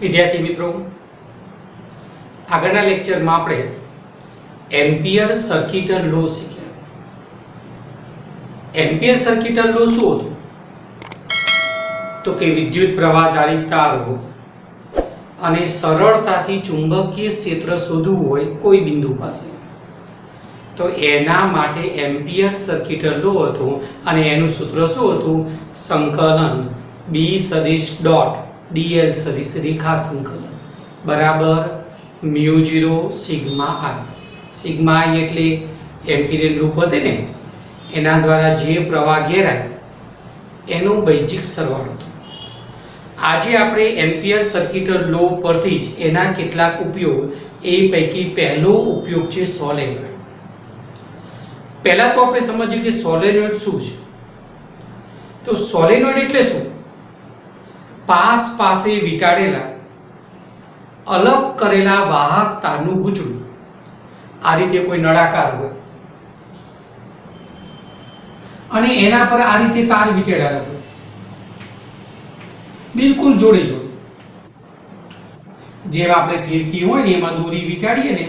વિદ્યાર્થી મિત્રો, આગળના લેક્ચરમાં આપણે એમ્પિયર સર્કિટલ લો શીખ્યા. એમ્પિયર સર્કિટલ લો શું હતું? તો કે વિદ્યુત પ્રવાહ ધારિત તાર હોય અને સરળતાથી ચુંબકીય ક્ષેત્ર શોધવું હોય કોઈ બિંદુ પાસે, તો એના માટે એમ્પિયર સર્કિટલ લો હતો. અને એનું સૂત્ર શું હતું? સંકલન બી સદિશ ડોટ dl સદિશ રેખા સંકલન બરાબર mu 0 sigma i. Sigma i એટલે એમ્પિયર લૂપ હતો ને, એના દ્વારા જે પ્રવાહ ઘેરાય એનો બૈજિક સરવાળો હતો. આજે આપણે એમ્પિયર સર્કિટલ લો પરથી જ એના કેટલાક ઉપયોગ, એ પૈકી પહેલો ઉપયોગ છે સોલેનોઇડ. પહેલા તો આપણે સમજીએ કે સોલેનોઇડ શું છે. તો સોલેનોઇડ એટલે શું? પાસ પાસે વીંટાળેલા અલગ કરેલા વાહક તારનું ગૂંચળું. આ રીતે કોઈ નળાકાર હોય અને એના પર આ રીતે તાર વીંટાળેલા હોય, બિલકુલ જોડે જોડે. જેમ આપણે ફિરકી હોય ને એમાં દોરી વીંટાળીએ ને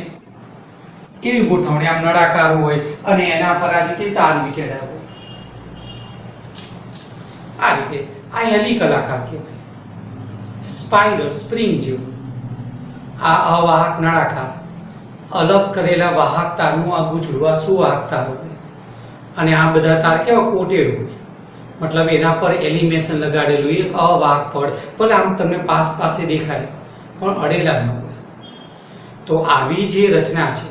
એવી ગોઠવણી. આમ નળાકાર હોય અને એના પર આ રીતે તાર વીંટાળેલા હોય. આ રીતે આ હેલિકલ આકાર કહેવાય. સ્પાઇરલ સ્પ્રિંગ જેવું. આ અવાહક નળાકાર અલગ કરેલા વાહક તારનું આ ગૂંચળું, આ સુવાહક તાર હોય. અને આ બધા તાર કેવા કોટેડ હોય, મતલબ એના પર એલિમેશન લગાડેલું. એક અવાહક પડ ભલે આમ તમને પાસ પાસે દેખાય પણ અડેલા ન હોય. તો આવી જે રચના છે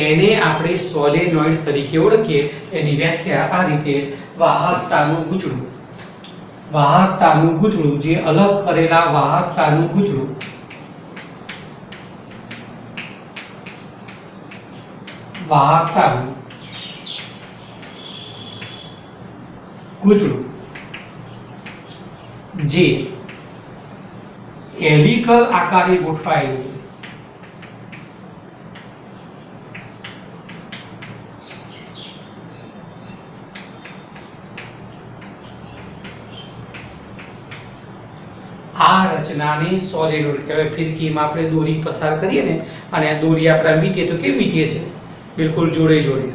એને આપણે સોલેનોઇડ તરીકે ઓળખીએ. એની વ્યાખ્યા આ રીતે: વાહકતાનું ગૂંચળું. વાહકતાનું ગૂંચળું, જે અલગ કરેલા વાહકતાનું ગૂંચળું. વાહકતાનું ગૂંચળું જે હેલિકલ આકારે ગોઠવાયેલું. આ રચનાને સોલેનોઇડ કહેવાય. ફિરકીમાં આપણે દોરી પસાર કરીએ ને અને આ દોરી આપણે વીંટીએ તો કેવી વીંટીએ છે? બિલકુલ જોડે જોડે.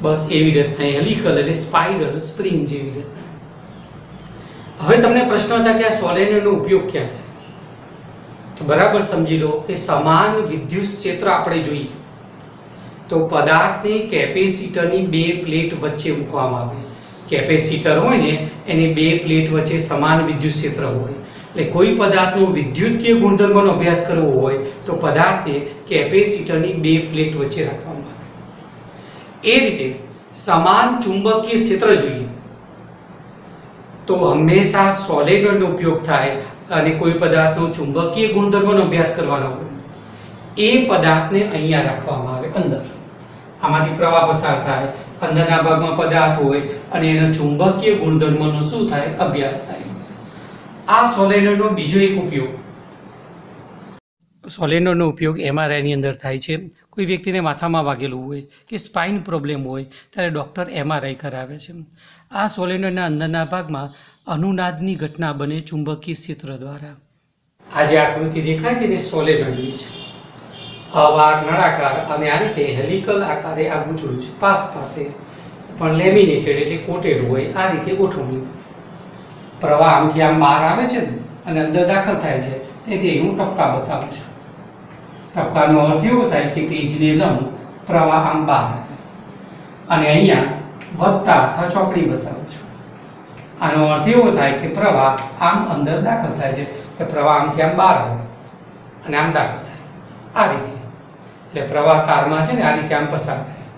બસ એવી રીતના હેલિકલ એટલે સ્પાઇરલ સ્પ્રિંગ જેવી રીતના. હવે તમને પ્રશ્ન હતા કે આ સોલેનોઇડનો ઉપયોગ ક્યાં થાય? તો બરાબર સમજી લો કે સમાન વિદ્યુત ક્ષેત્ર આપણે જોઈએ તો પદાર્થને કેપેસિટરની બે પ્લેટ વચ્ચે મૂકવામાં આવે. કેપેસિટર હોય ને એની બે પ્લેટ વચ્ચે સમાન વિદ્યુત ક્ષેત્ર હોય. એટલે કોઈ પદાર્થનો વિદ્યુતીય ગુણધર્મનો અભ્યાસ કરવો હોય તો પદાર્થને કેપેસિટરની બે પ્લેટ વચ્ચે રાખવામાં આવે. એ રીતે સમાન ચુંબકીય ક્ષેત્ર જોઈએ તો હંમેશા સોલેનોઇડનો ઉપયોગ થાય. અને કોઈ પદાર્થનો ચુંબકીય ગુણધર્મનો અભ્યાસ કરવાનો હોય એ પદાર્થને અહીંયા રાખવામાં આવે અંદર. આમાંથી પ્રવાહ પસાર થાય, અંદરના ભાગમાં પદાર્થ હોય અને એનો ચુંબકીય ગુણધર્મનો શું થાય? અભ્યાસ થાય. આ સોલેનોઇડનો બીજો એક ઉપયોગ, સોલેનોઇડનો ઉપયોગ એમઆરઆઈની અંદર થાય છે. કોઈ વ્યક્તિને માથામાં વાગેલું હોય કે સ્પાઇન પ્રોબ્લેમ હોય ત્યારે ડૉક્ટર એમઆરઆઈ કરાવે છે. આ સોલેનોઇડના અંદરના ભાગમાં અનુનાદની ઘટના બને ચુંબકીય ક્ષેત્ર દ્વારા. આ જે આકૃતિ દેખાય છે ને સોલેનોઇડની છે. અવાહક નળાકાર અને આ રીતે હેલિકલ આકારે આ ગૂંચળું છે. પાસ પાસે પણ લેમિનેટેડ એટલે કોટેડ હોય. આ રીતે ગોઠવણી હોય. પ્રવાહ આમથી આમ બહાર આવે છે ને અને અંદર દાખલ થાય છે. તેથી હું ટપકા બતાવું છું. ટપકાનો અર્થ એવો થાય કે પેજને લંબ પ્રવાહ આમ બહાર આવે. અને અહીંયા વધતા અથવા ચોકડી બતાવું છું. આનો અર્થ એવો થાય કે પ્રવાહ આમ અંદર દાખલ થાય છે, કે પ્રવાહ આમથી આમ બહાર આવે અને આમ દાખલ થાય. આ રીતે એટલે પ્રવાહ તારમાં છે ને આ રીતે આમ પસાર થાય.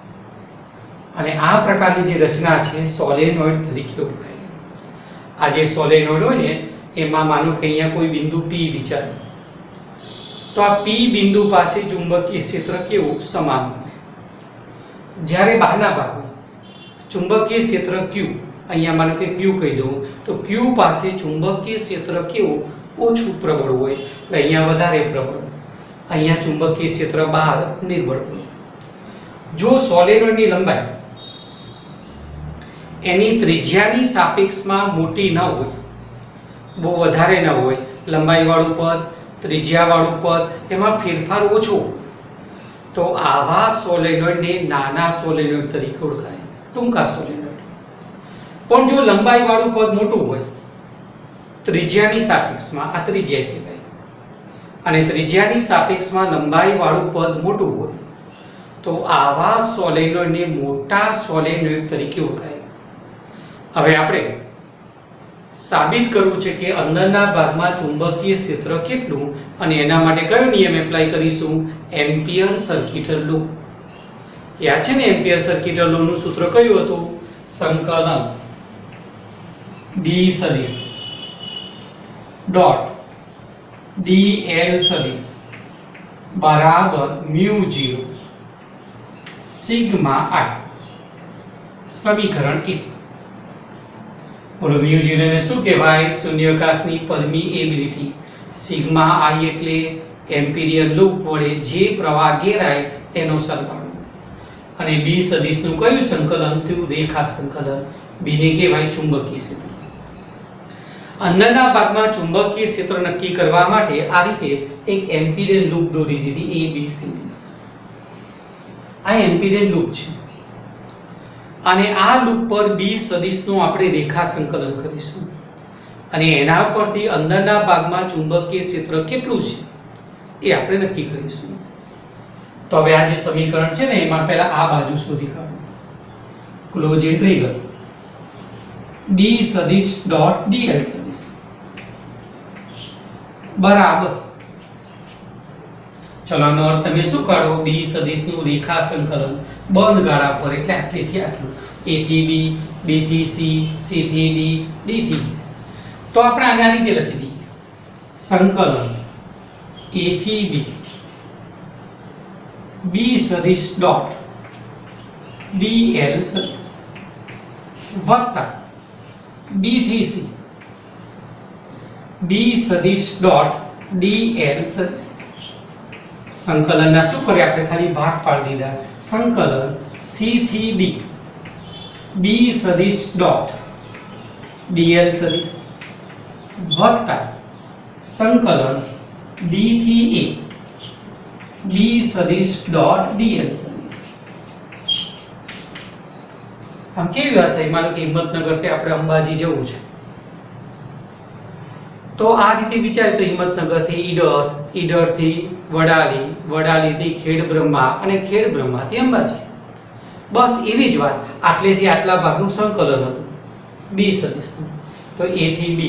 અને આ પ્રકારની જે રચના છે સોલેનોઇડ તરીકે ઓળખાય. આ જે સોલેનોઇડ હોય ને એમાં માનો કે અહીંયા કોઈ બિંદુ પી વિચારો તો આ પી બિંદુ પાસે ચુંબકીય ક્ષેત્ર કેવું? સમાન હોય. જ્યારે બહારના ભાગમાં ચુંબકીય ક્ષેત્ર ક્યુ, અહીંયા માનો કે ક્યુ કહી દઉં તો ક્યુ પાસે ચુંબકીય ક્ષેત્ર કેવું? ઓછું પ્રબળ હોય. એટલે અહીંયા વધારે પ્રબળ, અહીંયા ચુંબકીય ક્ષેત્ર બહાર નિર્બળ હોય. જો સોલેનોઇડની લંબાઈ એની ત્રિજ્યાની સાપેક્ષમાં મોટી ન હોય, બહુ વધારે ન હોય લંબાઈવાળું પદ, ત્રિજ્યાવાળું પદ, એમાં ફેરફાર ઓછો, તો આવા સોલેનોઇડને નાના સોલેનોઇડ તરીકે ઓળખાય, ટૂંકા સોલેનોઇડ. પણ જો લંબાઈવાળું પદ મોટું હોય, ત્રિજ્યાની સાપેક્ષમાં, આ ત્રિજ્યા કહેવાય, અને ત્રિજ્યાની સાપેક્ષમાં લંબાઈવાળું પદ મોટું હોય, તો આવા સોલેનોઇડને મોટા સોલેનોઇડ તરીકે ઓળખાય. હવે આપણે સાબિત કરવું છે કે અંદરના ભાગમાં ચુંબકીય ક્ષેત્ર કેટલું, અને એના માટે કયો નિયમ એપ્લાય કરીશું? એમ્પિયર સર્કિટર લો. યાદ છે ને એમ્પિયર સર્કિટર લો નું સૂત્ર કયું હતું? સંકલન B સદિશ ડોટ dl સદિશ બરાબર μ0 સિગ્મા i. સમીકરણ 1. બોલો μ0 ને શું કહેવાય? શૂન્યાવકાશની પરમિએબિલિટી. સિગ્મા i એટલે એમ્પિરિયલ લૂપ વડે જે પ્રવાહ ઘેરાય એનો સરવાળો. અને B સદિશનું કયું સંકલન થયું? રેખા સંકલન. B ને કહેવાય ચુંબકીય ક્ષેત્ર. અંદરના ભાગમાં ચુંબકીય ક્ષેત્ર નક્કી કરવા માટે આ રીતે એક એમ્પિરિયલ લૂપ દોરી દીધી A B C D. આ એમ્પિરિયલ લૂપ છે, અને આ લૂપ પર B સદિશનું આપણે રેખા સંકલન કરીશું, અને એના પરથી અંદરના ભાગમાં ચુંબકીય ક્ષેત્ર કેટલું છે એ આપણે નક્કી કરીશું. તો હવે આ જે સમીકરણ છે ને, એમાં પહેલા આ બાજુ શોધી કાઢો. ક્લોઝ ઇન્ટિગ્રલ B સદિશ ડોટ dl સદિશ બરાબર, ચલો આનો અર્થ તમે શું કાઢો? B સદિશનું રેખા સંકલન બંધ ગાળા પર, એટલે આટલેથી આટલું, A થી B, B થી C, C થી D, D થી E. તો આપણે આને આ રીતે લખી દઈએ, સંકલન A થી B, B સદિશ ડોટ dl સદિશ વત્તા B થી C, B સદિશ ડોટ dl સદિશ. સંકલનના શું કરે? આપણે ખાલી ભાગ પાડી દીધા. સંકલન C થી D, B સદિશ ડોટ dl સદિશ વત્તા સંકલન D થી A, B સદિશ ડોટ dl સદિશ. આમ કેવી વાત થઈ? માનો કે હિંમતનગરથી આપણે અંબાજી જવું છે, તો આ રીતે વિચાર્યું તો હિંમતનગરથી ઈડર, ઈડરથી વડાલી, વડાલીથી ખેડબ્રહ્મા, અને ખેડબ્રહ્માથી અંબાજી. બસ એવી જ વાત. આટલેથી આટલા ભાગનું સંકલન હતું B સદિશનું. તો A થી B,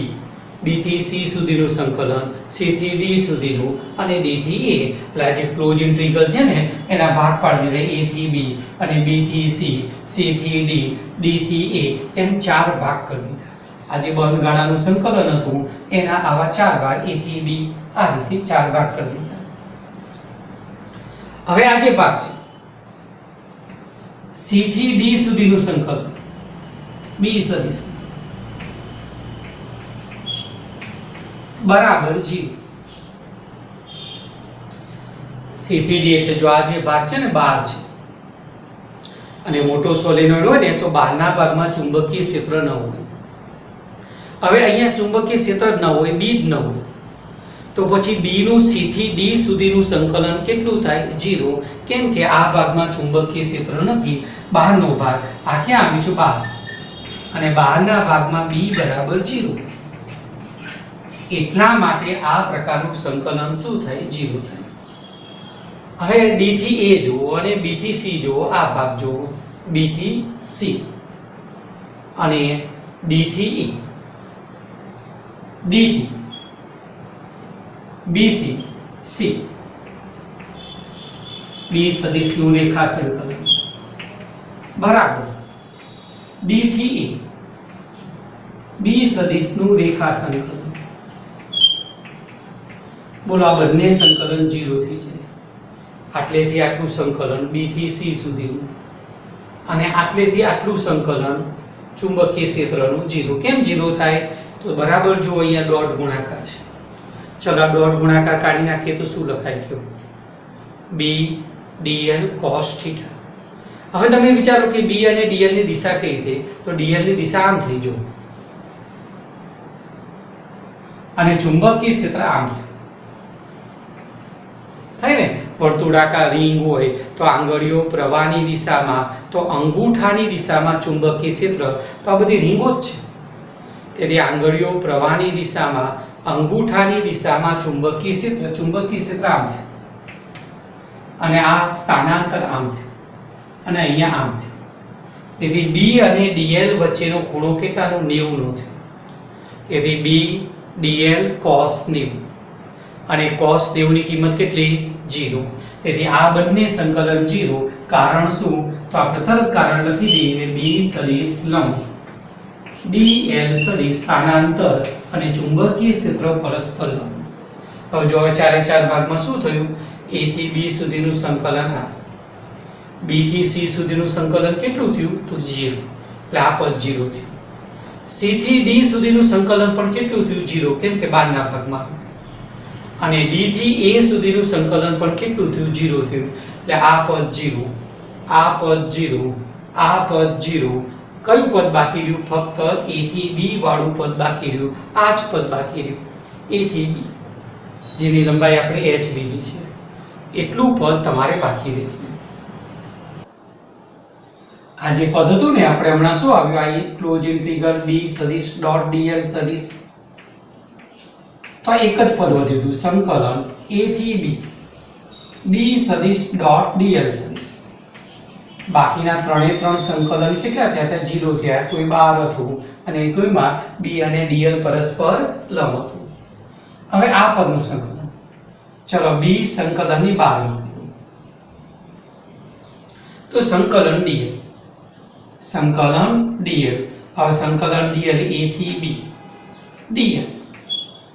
B થી C સુધીનું સંકલન, C થી D સુધીનું, અને D થી A. એટલે આ જે ક્લોઝ ઇન્ટિગ્રલ છે ને, એના ભાગ પાડી દીધા. A થી B, અને B થી C, C થી D, D થી A, એમ 4 ભાગ કરી દીધા. આ જે બંધ ગાળાનું સંકલન હતું એના આવા 4 ભાગ, A થી B આ રીતે 4 ભાગ કરી દીધા. હવે આ જે ભાગ છે C થી D સુધીનું સંકલન B સદિશ બરાબર 0. C થી D એટલે જો આ જે ભાગ છે ને બહાર છે, અને મોટો સોલેનોઇડ હોય ને તો બહારના ભાગમાં ચુંબકીય ક્ષેત્ર ન હોય. હવે અહીંયા ચુંબકીય ક્ષેત્ર જ ન હોય, B જ ન હોય, તો પછી B નું C થી D સુધીનું સંકલન કેટલું થાય? 0. કેમ કે આ ભાગમાં ચુંબકીય ક્ષેત્ર નથી, બહારનો ભાગ. આ ક્યાં આવ્યું છે? બહાર. અને બહારના ભાગમાં B બરાબર 0. એટલા માટે આ પ્રકારનું સંકલન શું થાય? 0 થાય. હવે D થી A જુઓ અને B થી C જુઓ. આ ભાગ જુઓ, B થી C અને D થી E, D થી B થી C. B સદિશનું રેખા સંકલન બરાબર D થી E, B સદિશનું રેખા સંકલન. બોલો આ બંને સંકલન 0 થઈ જાય. આટલેથી આટલું સંકલન B થી C સુધીનું, અને આટલેથી આટલું સંકલન ચુંબકીય ક્ષેત્રનું 0. કેમ 0 થાય? તો બરાબર જો અહીંયા ડોટ ગુણાકાર છે. ચલો આ ડોટ ગુણાકાર કાઢી નાખીએ તો શું લખાય ગયું? B dl cos θ. હવે તમે વિચારો કે B અને dl ની દિશા કઈ થઈ? તો dl ની દિશા આમ થઈ જો. અને ચુંબકીય ક્ષેત્ર આમ થાય ને, વર્તુળાકાર રિંગ હોય તો આંગળીઓ પ્રવાહની દિશામાં, તો અંગૂઠાની દિશામાં ચુંબકીય ક્ષેત્ર, તો આ બધી રીંગો જ છે. તેથી આંગળીઓ પ્રવાહની દિશામાં, અંગૂઠાની દિશામાં ચુંબકીય ક્ષેત્ર આમ છે, અને આ સ્થાનાંતર આમ છે, અને અહીંયા આમ છે. તેથી B અને dl વચ્ચેનો ખૂણો કેટલાનો? 90 નો થયો. તેથી B dl cos 90, અને cos 90 ની કિંમત કેટલી? 0. તેથી આ બંને સંકલન 0. કારણ શું? તો આપણે તરત કારણ લખી દઈએ. B સદિશ લંબ, dl સદિશ સ્થાનાંતર, અને ચુંબકીય ક્ષેત્ર પરસ્પર લંબ. હવે જો 4 ભાગમાં શું થયું? A થી B સુધીનું સંકલન આ, B થી C સુધીનું સંકલન કેટલું થયું? તો 0. એટલે આ પદ 0 થયું. C થી D સુધીનું સંકલન પણ કેટલું થયું? 0. કેમ કે 12 ભાગમાં. અને D થી A સુધીનું સંકલન પણ કેટલું થયું? 0 થયું. એટલે આ પદ 0, આ પદ 0, આ પદ 0. કયું પદ બાકી રહ્યું? ફક્ત A થી B વાળું પદ બાકી રહ્યું. આ જ પદ બાકી રહ્યું, A થી B, જેની લંબાઈ આપણે h લીધી છે. એટલું પદ તમારે બાકી રહેશે. આ જે પદ હતું ને, આપણે હમણાં શું આવ્યું? આ ક્લોઝ ઇન્ટિગ્રલ B સદિશ ડોટ dl સદિશ, તો આ એક જ પદ વધ્યું હતું, સંકલન A થી B, B સદિશ ડોટ dl સદિશ. બાકીના 3 સંકલન કેટલા થયા હતા? 0 થયા. કોઈ 12 હતું, અને કોઈમાં B અને dl પરસ્પર લંબ હતું. હવે આ પદનું સંકલન, ચલો B સંકલનની બહાર મૂકી, તો સંકલન dl, સંકલન dl. હવે સંકલન dl A થી B dl,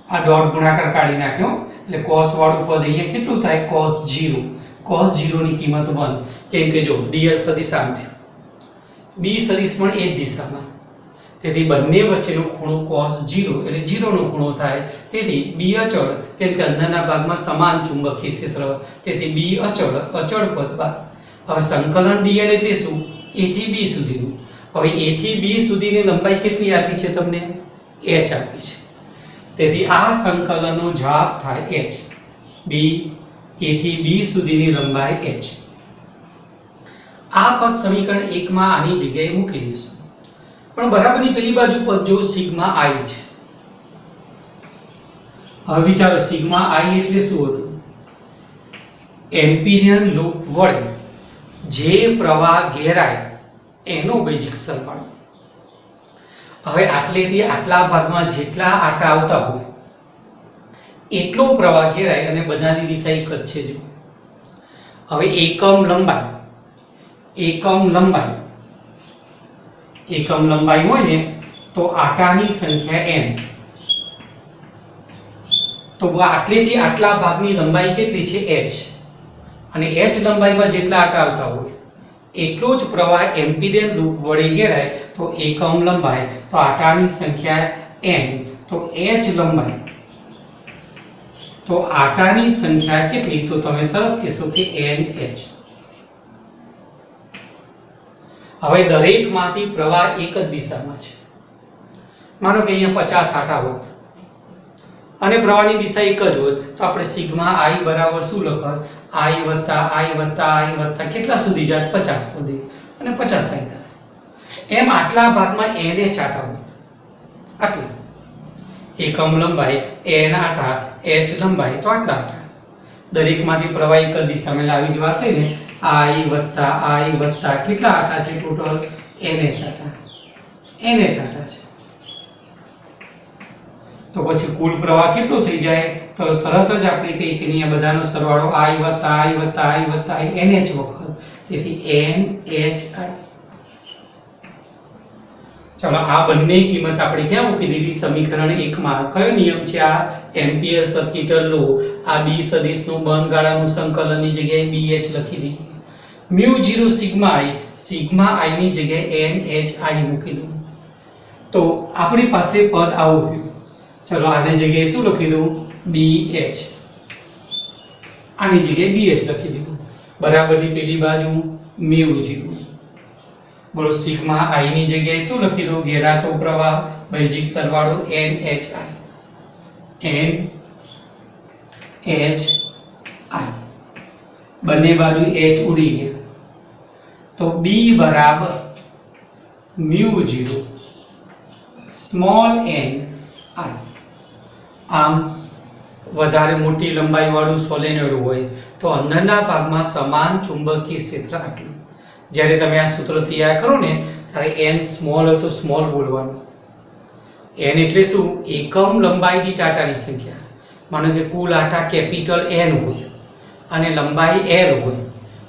આ ડોટ ગુણાકાર કાઢી નાખ્યો, એટલે cos વાળું પદ અહીંયા કેટલું થાય? cos 0. cos 0 ની કિંમત 1. કેમ કે જો dl સદિશ આમ થયું, B સદિશ પણ એ જ દિશામાં, તેથી બંને વચ્ચેનો ખૂણો cos 0 એટલે 0 નો ખૂણો થાય. તેથી B અચળ, કેમ કે અંદરના ભાગમાં સમાન ચુંબકીય ક્ષેત્ર, તેથી B અચળ, અચળ પદ બાદ. હવે સંકલન dl એટલે શું? A થી B સુધીનું. હવે A થી B સુધીની લંબાઈ કેટલી આપી છે તમને? h આપી છે. તેથી આ સંકલનનો જવાબ થાય h. B, A થી B સુધીની લંબાઈ h. આ પદ સમીકરણ 1 માં આની જગ્યાએ મૂકી દઈશું. પણ બરાબરની પેલી બાજુ પદ જો સિગ્મા i છે. હવે વિચારો, સિગ્મા i એટલે શું હતું? એમ્પિરિયન લૂપ વડે જે પ્રવાહ ઘેરાય એનો વૈજિક સરવાળો. હવે આટલેથી આટલા ભાગમાં જેટલા આટા આવતા હોય એટલો પ્રવાહ ઘેરાય, અને બધાની દિશા એક જ છે. જો હવે એકમ લંબાઈ હોય ને, તો આટાની સંખ્યા n. તો આટલેથી આટલા ભાગની લંબાઈ કેટલી છે? h. અને h લંબાઈમાં જેટલા આટા આવતા હોય એટલો જ પ્રવાહ એમ્પિરિયન લૂપ વડે ઘેરાય, તો એકમ લંબાઈ, તો આટાની સંખ્યા n, તો h લંબાઈ, તો આટાની સંખ્યા કેટલી? તો તમે તરત કહેશો કે nh. હવે દરેકમાંથી પ્રવાહ એક જ દિશામાં છે. માનો કે અહીંયા 50 આટા હોત અને પ્રવાહની દિશા એક જ હોત, તો આપણે સિગ્મા i બરાબર શું લખત? i વત્તા i વત્તા i વત્તા કેટલા સુધી જાય? 50 સુધી, અને 50 આવી થાય. એમ આટલા ભાગમાં n આટા હોત, આટલા એકમ લંબાઈ, n આટા, h લંબાઈ, તો આટલા આટા. દરેકમાંથી પ્રવાહ એક જ દિશામાં લાવી જ વાત થઈ ને. i વત્તા કેટલા આટા છે ટોટલ? nh આટા, nh આટા છે. તો પછી કુલ પ્રવાહ કેટલો થઈ જાય? તો તરત જ આપણે કહીએ કે અહીંયા બધાનો સરવાળો i વત્તા i વત્તા i વત્તા i nh વખત, તેથી nhi. ચલો આ બંને કિંમત આપણે ક્યાં મૂકી દીધી? સમીકરણ 1 માં. કયો નિયમ છે આ? એમ્પિયર સર્કિટલ લો. આ B સદિશનું બંધ ગાળાનું સંકલનની જગ્યાએ BH લખી દઈએ. μ0 સિગ્મા i ની જગ્યાએ nhi મૂકી દઉં, તો આપણી પાસે પદ આવું થયું. ચલો આની જગ્યાએ શું લખી દઉં? BH. આની જગ્યાએ BH લખી દીધું. બરાબરની પેલી બાજુ μ0. બોલો, સિગ્મા i ની જગ્યાએ શું લખી દઉં? ઘેરાતો પ્રવાહ વૈજિક સરવાળો nhi. એન એચ આઈ, બંને બાજુ એચ ઉડી ગયા તો બી બરાબર મ્યુ 0 સ્મોલ એન આઈ. આમ વધારે મોટી લંબાઈવાળું સોલેનોઇડ હોય તો અંદરના ભાગમાં સમાન ચુંબકીય ક્ષેત્ર આટલું. જ્યારે તમે આ સૂત્ર તૈયાર કરો ને ત્યારે એન સ્મોલ હોય તો સ્મોલ બોલવાનું. એન એટલે શું? એકમ લંબાઈ દીઠ આટાની સંખ્યા. માનો કે કુલ આટા કેપિટલ એન હોય અને લંબાઈ એલ હોય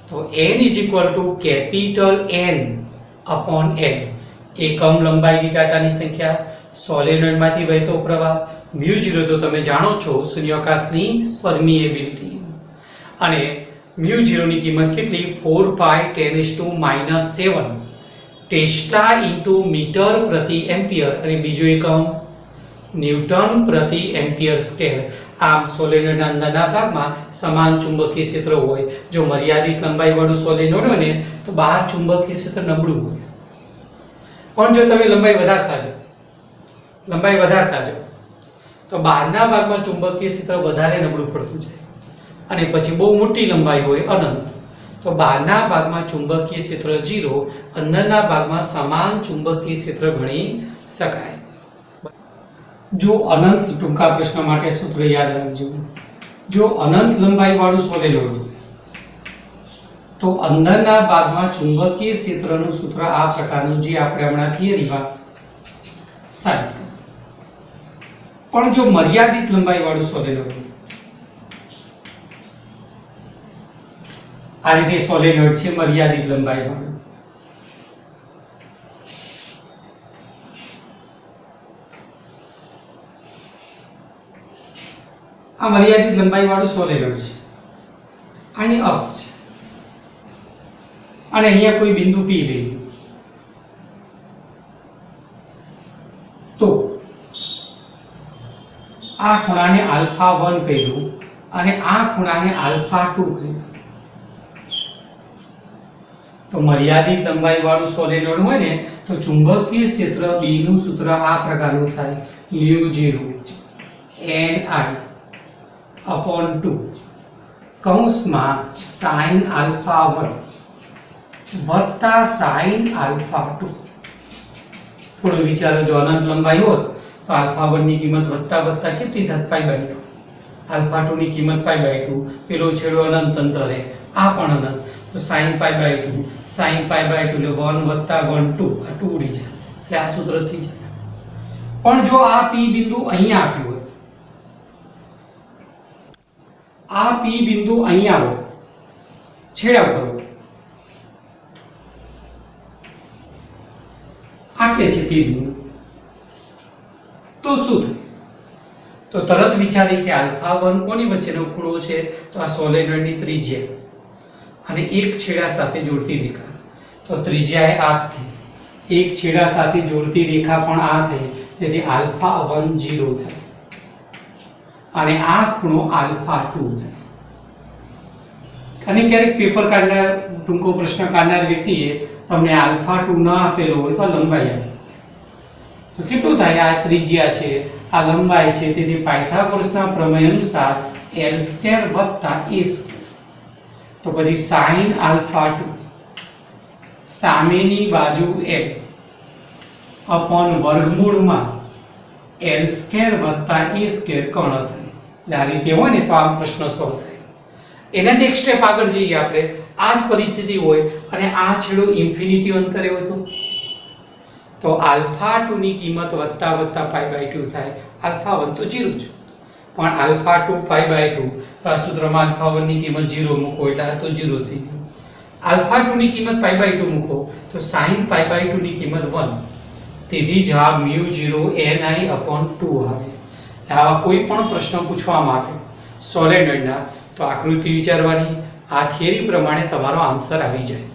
તો n is equal to capital N upon L. એકમ લંબાઈ દીઠ આટાની સંખ્યા, સોલેનોઇડમાંથી વહેતો પ્રવાહ મ્યુ 0 તો તમે જાણો છો શૂન્યાવકાશની પરમિએબિલિટી, અને મ્યુ 0 ની કિંમત કેટલી? 4 પાઈ 10⁻⁻7 ટેસ્લા ઇન્ટુ મીટર પ્રતિ એમ્પિયર, અને બીજો એકમ ન્યૂટન પ્રતિ એમ્પિયર સ્ક્વેર. આમ સોલેનોઇડના અંદરના ભાગમાં સમાન ચુંબકીય ક્ષેત્ર હોય. જો મર્યાદિત લંબાઈવાળું સોલેનોઇડ હોય ને તો બહાર ચુંબકીય ક્ષેત્ર નબળું હોય. પણ જો તમે લંબાઈ વધારતા જાઓ તો બહારના ભાગમાં ચુંબકીય ક્ષેત્ર વધારે નબળું પડતું જાય, અને પછી બહુ મોટી લંબાઈ હોય અનંત તો બહારના ભાગમાં ચુંબકીય ક્ષેત્ર 0, અંદરના ભાગમાં સમાન ચુંબકીય ક્ષેત્ર ગણી શકાય. જો અનંત, ટૂંકા પ્રશ્ન માટે સૂત્ર યાદ રાખજો. જો અનંત લંબાઈવાળું સોલેનોઇડ તો અંદરના ભાગમાં ચુંબકીય ક્ષેત્રનું સૂત્ર આ પ્રકારનું, જે આપણે હમણાં થિયરીમાં સાબિત કર્યું. પણ જો મર્યાદિત લંબાઈવાળું સોલેનોઇડ, આ રીતે સોલેનોઇડ છે મર્યાદિત લંબાઈવાળું, આ મર્યાદિત લંબાઈવાળું સોલેનોઇડ છે, આની અક્ષ છે, અને અહીંયા કોઈ બિંદુ P લઈ તો આ ખૂણાને આલ્ફા 1 કહ્યું અને આ ખૂણાને આલ્ફા 2 કહ્યું. તો મર્યાદિત લંબાઈવાળું સોલેનોઇડ હોય ને તો ચુંબકીય ક્ષેત્ર B નું સૂત્ર આ પ્રકારનું થાય: મ્યુ 0 ni upon 2 કૌંસમાં sin આલ્ફા 1 વત્તા sin આલ્ફા 2. થોડું વિચારો, જો અનંત લંબાઈ હોત તો આલ્ફા 1 ની કિંમત વત્તા કેટલી થાત? Pi by 2. આલ્ફા 2 ની કિંમત પાઈ બાય 2, પેલો છેડો અનંત અંતરે, આ પણ અનંત, તો sin પાઈ બાય 2 એટલે 1 વત્તા 1 2, આ 2 ઉડી જાય એટલે આ સૂત્ર થઈ જાય. પણ જો આ P બિંદુ અહીંયા આપ્યું હોય, આ P બિંદુ અહીંયા હોય છેડા પર, આટલે છે P બિંદુ, તો શું થાય? તો તરત વિચારી કે આલ્ફા 1 કોની વચ્ચેનો ખૂણો છે? તો આ સોલેનોઇડની ત્રિજ્યા અને એક છેડા સાથે જોડતી રેખા, તો ત્રિજ્યા આ થઈ, એક છેડા સાથે જોડતી રેખા પણ આ થઈ, તેથી આલ્ફા 1 0 થાય અને આ ખૂણો આલ્ફા 2 થાય. અને ક્યારેક પેપર કાઢનાર, ટૂંકો પ્રશ્ન કાઢનાર વ્યક્તિએ તમને આલ્ફા 2 ન આપેલો હોય તો લંબાઈ આપે તો કેટલું થાય? આ ત્રિજ્યા છે, આ લંબાઈ છે, તેથી પાયથાગોરસના પ્રમેય અનુસાર l² વત્તા a². તો પછી sin આલ્ફા 2 સામેની બાજુ l અપોન વર્ગમૂળમાં l² વત્તા a² કર્ણ થાય. એટલે આ રીતે હોય ને તો આ પ્રશ્ન સોલ્વ થાય. એનાથી એક સ્ટેપ આગળ જઈએ આપણે. આ જ પરિસ્થિતિ હોય અને આ છેડો ઇન્ફિનિટી અંતરે હોય તો આલ્ફા 2 ની કિંમત વત્તા પાઈ બાય 2 થાય. આલ્ફા 1 તો 0 છે, પણ આલ્ફા 2 પાઈ બાય 2, તો આ સૂત્રમાં આલ્ફા 1 ની કિંમત 0 મૂકો એટલે આ તો 0 થઈ ગયું. આલ્ફા 2 ની કિંમત પાઈ બાય 2 મૂકો તો sin પાઈ બાય 2 ની કિંમત 1, તેથી જવાબ મ્યુ 0 ni upon 2 આવે. આવા કોઈ પણ પ્રશ્ન પૂછવામાં આવે સોલેનોઇડના તો આકૃતિ વિચારવાની, આ થિયરી પ્રમાણે તમારો આન્સર આવી જાય.